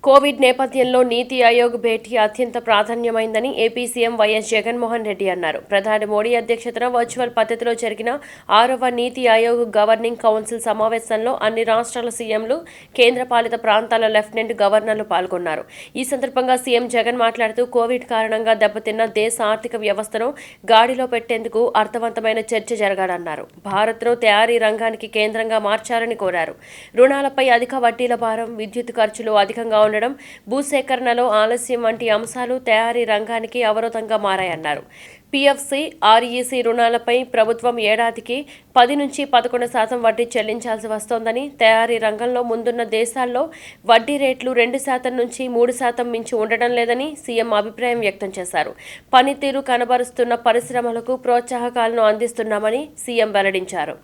Covid నేపథ్యంలో నీతి ఆయోగ్ భేటీ అత్యంత ప్రాధాన్యమైందని AP CM YS Jaganmohan Reddy అన్నారు. ప్రధాని మోడీ అధ్యక్షతన వర్చువల్ పద్ధతిలో జరిగిన 6వ నీతి ఆయోగ్ గవర్నింగ్ కౌన్సిల్ సమావేశంలో అన్ని రాష్ట్రాల సీఎంలు, కేంద్రపాలిత ప్రాంతాల లెఫ్టినెంట్ గవర్నర్లు పాల్గొన్నారు. ఈ సందర్భంగా సీఎం జగన్ మాట్లాడుతూ కోవిడ్ కారణంగా దెబ్బతిన్న దేశ ఆర్థిక వ్యవస్థను గాడిలో పెట్టేందుకు అర్థవంతమైన చర్చ జరగాలన్నారు. భారత్ను తయారీ రంగానికి కేంద్రంగా మార్చాలని కోరారు. రుణాలపై అధిక వడ్డీల భారం, విద్యుత్ ఖర్చులు అధికంగా ఉండడం, భూసేకరణలో ఆలస్యం వంటి అంశాలు తయారీ రంగానికి అవరోధంగా మారాయన్నారు. పీఎఫ్సీ, ఆర్ఈసీ రుణాలపై ప్రభుత్వం ఏడాదికి 10 నుంచి 11% వడ్డీ చెల్లించాల్సి వస్తోందని, తయారీ రంగంలో ముందున్న దేశాల్లో వడ్డీ రేట్లు 2% నుంచి 3% మించి ఉండడం లేదని సీఎం అభిప్రాయం వ్యక్తం చేశారు. పనితీరు కనబరుస్తున్న పరిశ్రమలకు ప్రోత్సాహకాలను అందిస్తున్నామని సీఎం వెల్లడించారు.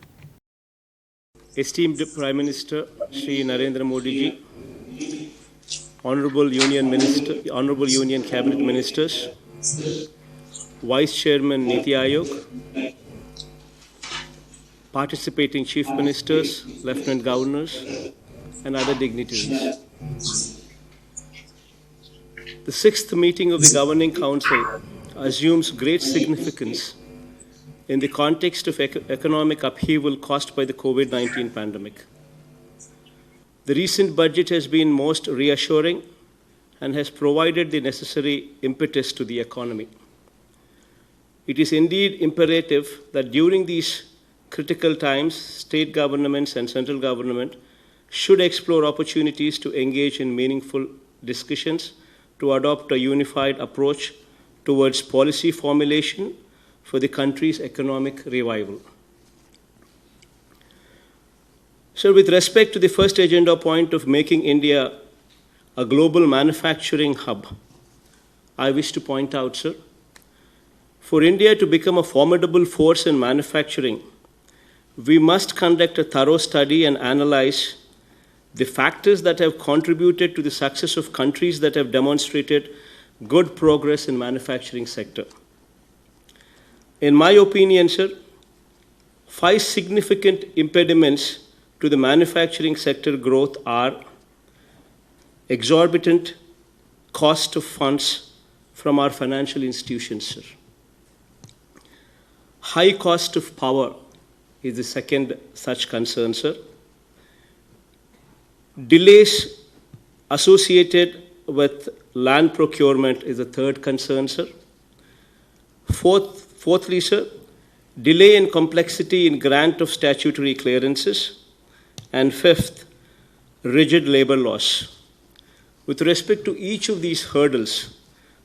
Esteemed Prime Minister Shri Narendra Modi ji, Honorable Union Cabinet Ministers, Vice Chairman Niti Aayog, participating Chief Ministers, Lieutenant Governors, and other dignitaries. The 6th meeting of the Governing Council assumes great significance in the context of economic upheaval caused by the COVID-19 pandemic. The recent budget has been most reassuring and has provided the necessary impetus to the economy. It is indeed imperative that during these critical times, state governments and central government should explore opportunities to engage in meaningful discussions to adopt a unified approach towards policy formulation for the country's economic revival. So, with respect to the first agenda point of making India a global manufacturing hub, I wish to point out, sir, for India to become a formidable force in manufacturing, we must conduct a thorough study and analyze the factors that have contributed to the success of countries that have demonstrated good progress in manufacturing sector. In my opinion, sir, 5 significant impediments to the manufacturing sector growth are exorbitant cost of funds from our financial institutions, sir. High cost of power is the second such concern, sir. Delays associated with land procurement is the third concern, sir. Fourthly, sir, delay and complexity in grant of statutory clearances. And fifth, rigid labor laws. With respect to each of these hurdles,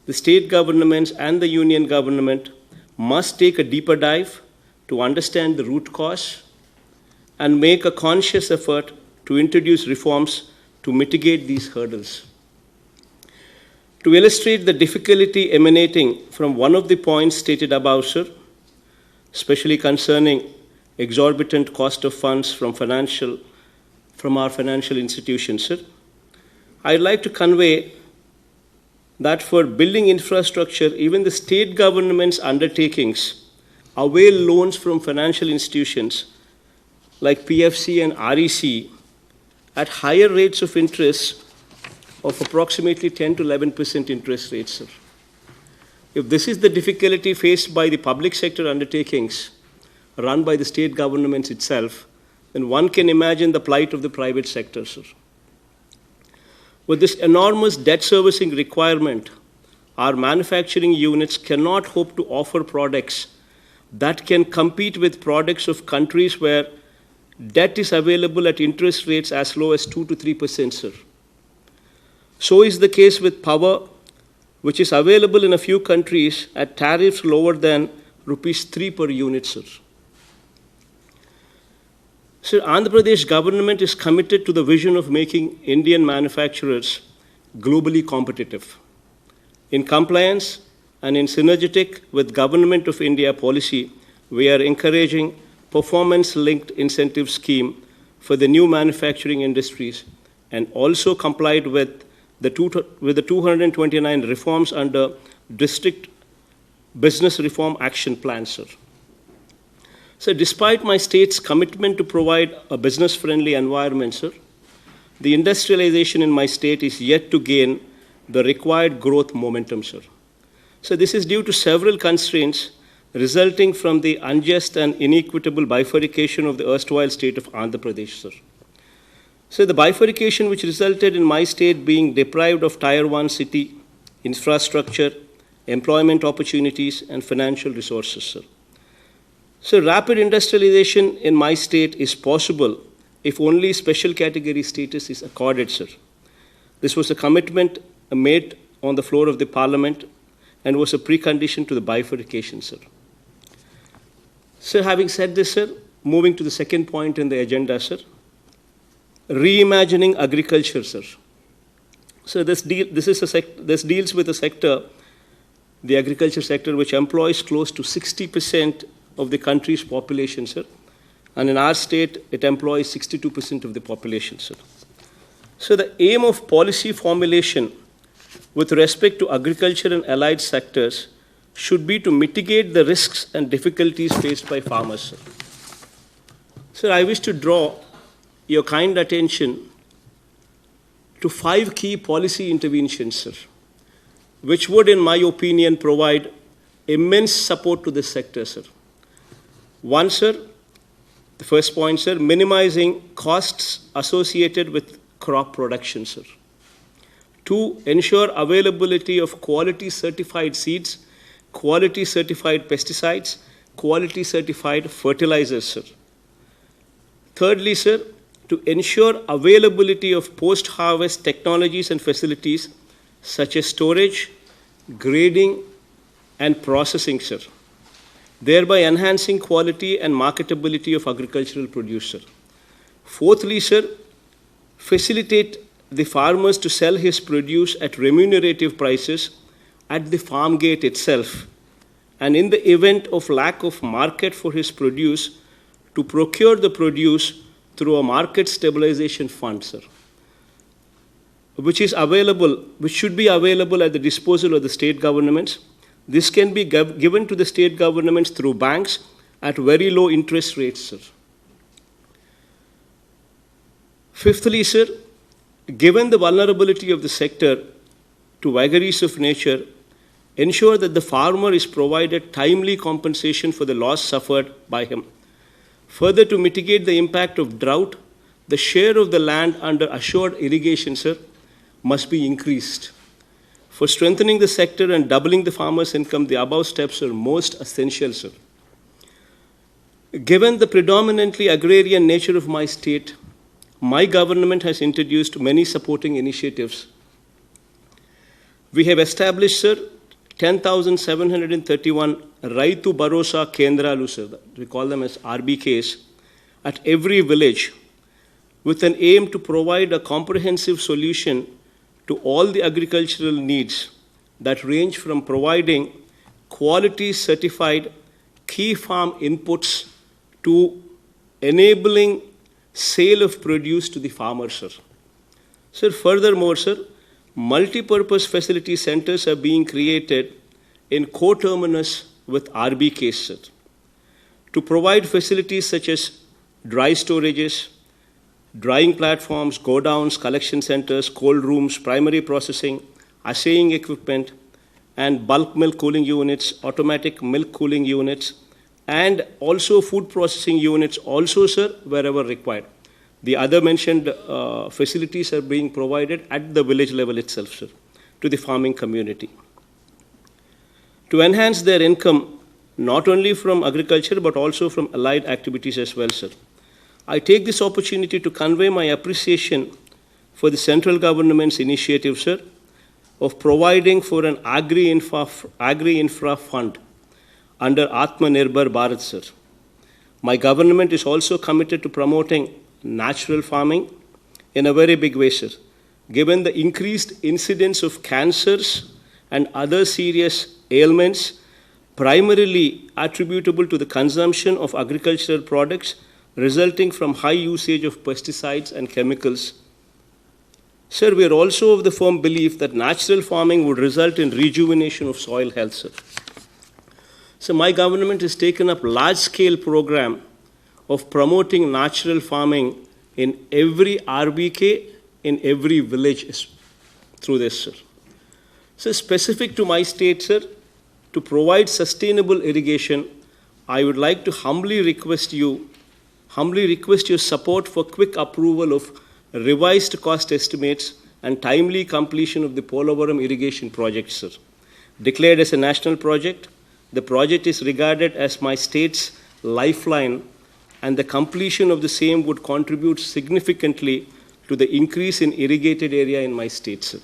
the state governments and the union government must take a deeper dive to understand the root cause and make a conscious effort to introduce reforms to mitigate these hurdles. To illustrate the difficulty emanating from one of the points stated above, sir, especially concerning exorbitant cost of funds from our financial institutions, sir, I'd like to convey that for building infrastructure, even the state government's undertakings avail loans from financial institutions like PFC and REC at higher rates of interest of approximately 10 to 11% interest rates, sir. If this is the difficulty faced by the public sector undertakings run by the state governments itself, then one can imagine the plight of the private sector, sir. With this enormous debt servicing requirement, our manufacturing units cannot hope to offer products that can compete with products of countries where debt is available at interest rates as low as 2 to 3%, sir. So is the case with power, which is available in a few countries at tariffs lower than ₹3 per unit, sir. Sir, Andhra Pradesh government is committed to the vision of making Indian manufacturers globally competitive. In compliance and in synergetic with Government of India policy, we are encouraging performance-linked incentive scheme for the new manufacturing industries and also complied with the 229 reforms under District Business Reform Action Plan, sir. So despite my state's commitment to provide a business-friendly environment, sir, the industrialization in my state is yet to gain the required growth momentum, sir. So this is due to several constraints resulting from the unjust and inequitable bifurcation of the erstwhile state of Andhra Pradesh, sir. So the bifurcation which resulted in my state being deprived of Tier 1 city, infrastructure, employment opportunities, and financial resources, sir. So rapid industrialization in my state is possible if only special category status is accorded, sir. This was a commitment made on the floor of the parliament and was a precondition to the bifurcation, sir. So having said this, sir, moving to the second point in the agenda, sir, reimagining agriculture, sir. So this deals with a sector, the agriculture sector, which employs close to 60% of the country's population, sir. And in our state, it employs 62% of the population, sir. So the aim of policy formulation with respect to agriculture and allied sectors should be to mitigate the risks and difficulties faced by farmers, sir. Sir, I wish to draw your kind attention to 5 key policy interventions, sir, which would, in my opinion, provide immense support to this sector, sir. One, sir, the first point, sir, minimizing costs associated with crop production, sir. 2, ensure availability of quality certified seeds, quality certified pesticides, quality certified fertilizers, sir. Thirdly, sir, to ensure availability of post-harvest technologies and facilities such as storage, grading, and processing, sir, thereby enhancing quality and marketability of agricultural produce, sir. Fourthly, sir, facilitate the farmers to sell his produce at remunerative prices at the farm gate itself, and in the event of lack of market for his produce, to procure the produce through a market stabilization fund, sir, which should be available at the disposal of the state governments. This can be given to the state governments through banks at very low interest rates, sir. Fifthly, sir, given the vulnerability of the sector to vagaries of nature, ensure that the farmer is provided timely compensation for the loss suffered by him. Further, to mitigate the impact of drought, the share of the land under assured irrigation, sir, must be increased. For strengthening the sector and doubling the farmer's income, the above steps are most essential, sir. Given the predominantly agrarian nature of my state, my government has introduced many supporting initiatives. We have established, sir, 10,731 Raitu Bharosa Kendralu, sir, we call them as RBKs, at every village, with an aim to provide a comprehensive solution to all the agricultural needs that range from providing quality certified key farm inputs to enabling sale of produce to the farmer, sir. Sir, furthermore, sir, multi-purpose facility centers are being created in co-terminus with RBKs, sir, to provide facilities such as dry storages, drying platforms, godowns, collection centers, cold rooms, primary processing, assaying equipment, and bulk milk cooling units, automatic milk cooling units, and also food processing units also, sir, wherever required. The other mentioned facilities are being provided at the village level itself, sir, to the farming community. To enhance their income, not only from agriculture, but also from allied activities as well, sir. I take this opportunity to convey my appreciation for the central government's initiative, sir, of providing for an agri-infra fund under Atmanirbhar Bharat, sir. My government is also committed to promoting natural farming in a very big way, sir. Given the increased incidence of cancers and other serious ailments, primarily attributable to the consumption of agricultural products resulting from high usage of pesticides and chemicals. Sir, we are also of the firm belief that natural farming would result in rejuvenation of soil health, sir. So my government has taken up large-scale program of promoting natural farming in every RBK in every village through this, sir. So specific to my state, sir, to provide sustainable irrigation, I would like to humbly request your support for quick approval of revised cost estimates and timely completion of the Polavaram irrigation project, sir. Declared as a national project, the project is regarded as my state's lifeline, and the completion of the same would contribute significantly to the increase in irrigated area in my state, sir.